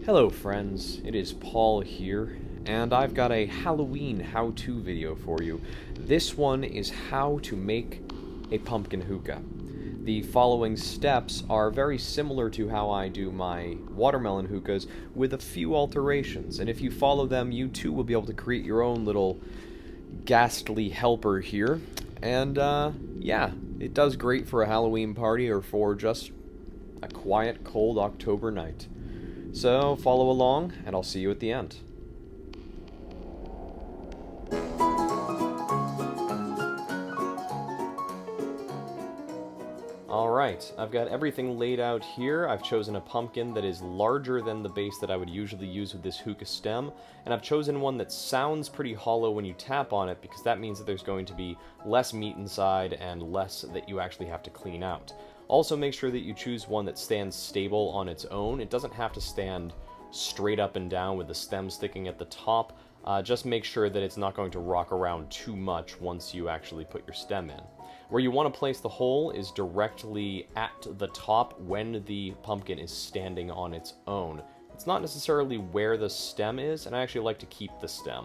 Hello friends, it is Paul here, and I've got a Halloween how-to video for you. This one is how to make a pumpkin hookah. The following steps are very similar to how I do my watermelon hookahs, with a few alterations, and if you follow them, you too will be able to create your own little ghastly helper here. And yeah, it does great for a Halloween party or for just a quiet, cold October night. So follow along, and I'll see you at the end. Alright, I've got everything laid out here. I've chosen a pumpkin that is larger than the base that I would usually use with this hookah stem, and I've chosen one that sounds pretty hollow when you tap on it, because that means that there's going to be less meat inside and less that you actually have to clean out. Also, make sure that you choose one that stands stable on its own. It doesn't have to stand straight up and down with the stem sticking at the top. Just make sure that it's not going to rock around too much once you actually put your stem in. Where you want to place the hole is directly at the top when the pumpkin is standing on its own. It's not necessarily where the stem is, and I actually like to keep the stem.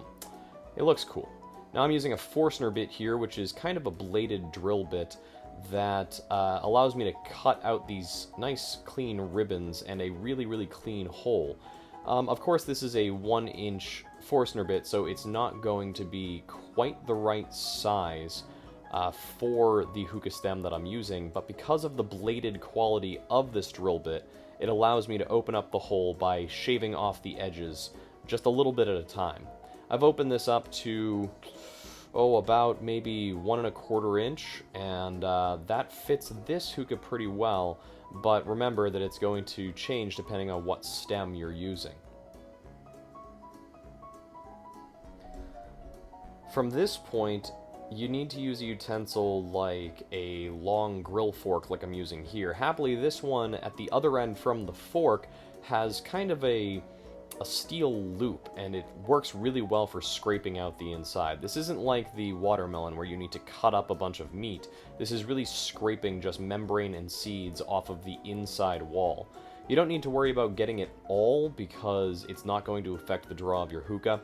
It looks cool. Now I'm using a Forstner bit here, which is kind of a bladed drill bit that allows me to cut out these nice clean ribbons and a really clean hole. Of course, this is a 1-inch Forstner bit, so it's not going to be quite the right size for the hookah stem that I'm using, but because of the bladed quality of this drill bit, it allows me to open up the hole by shaving off the edges just a little bit at a time. I've opened this up to about maybe 1 1/4 inch, and that fits this hookah pretty well, but remember that it's going to change depending on what stem you're using. From this point, you need to use a utensil like a long grill fork like I'm using here. Happily, this one at the other end from the fork has kind of a steel loop, and it works really well for scraping out the inside. This isn't like the watermelon where you need to cut up a bunch of meat. This is really scraping just membrane and seeds off of the inside wall. You don't need to worry about getting it all because it's not going to affect the draw of your hookah.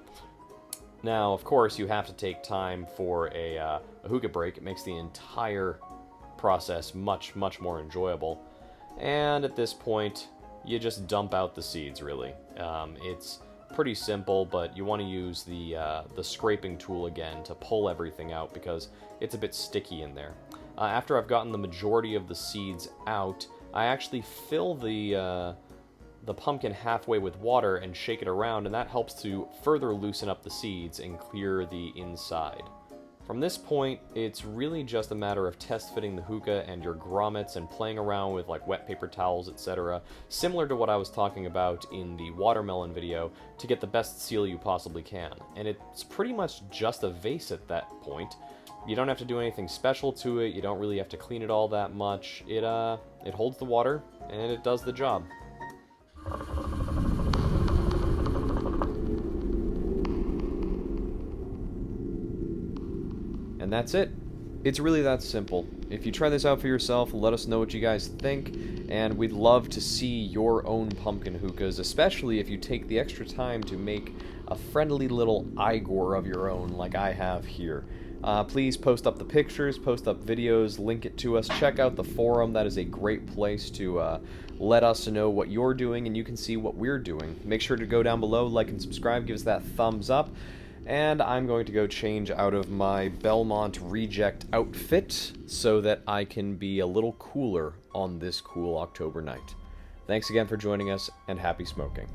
Now, of course, you have to take time for a hookah break. It makes the entire process much more enjoyable. And at this point, you just dump out the seeds, really. It's pretty simple, but you want to use the scraping tool again to pull everything out because it's a bit sticky in there. After I've gotten the majority of the seeds out, I actually fill the pumpkin halfway with water and shake it around, and that helps to further loosen up the seeds and clear the inside. From this point, it's really just a matter of test fitting the hookah and your grommets and playing around with like wet paper towels, etc., similar to what I was talking about in the watermelon video, to get the best seal you possibly can. And it's pretty much just a vase at that point. You don't have to do anything special to it, you don't really have to clean it all that much. It holds the water, and it does the job. And that's it. It's really that simple. If you try this out for yourself, let us know what you guys think, and we'd love to see your own pumpkin hookahs, especially if you take the extra time to make a friendly little Igor of your own like I have here. Please post up the pictures, post up videos, link it to us, check out the forum. That is a great place to let us know what you're doing, and you can see what we're doing. Make sure to go down below, like and subscribe, give us that thumbs up. And I'm going to go change out of my Belmont Reject outfit so that I can be a little cooler on this cool October night. Thanks again for joining us, and happy smoking.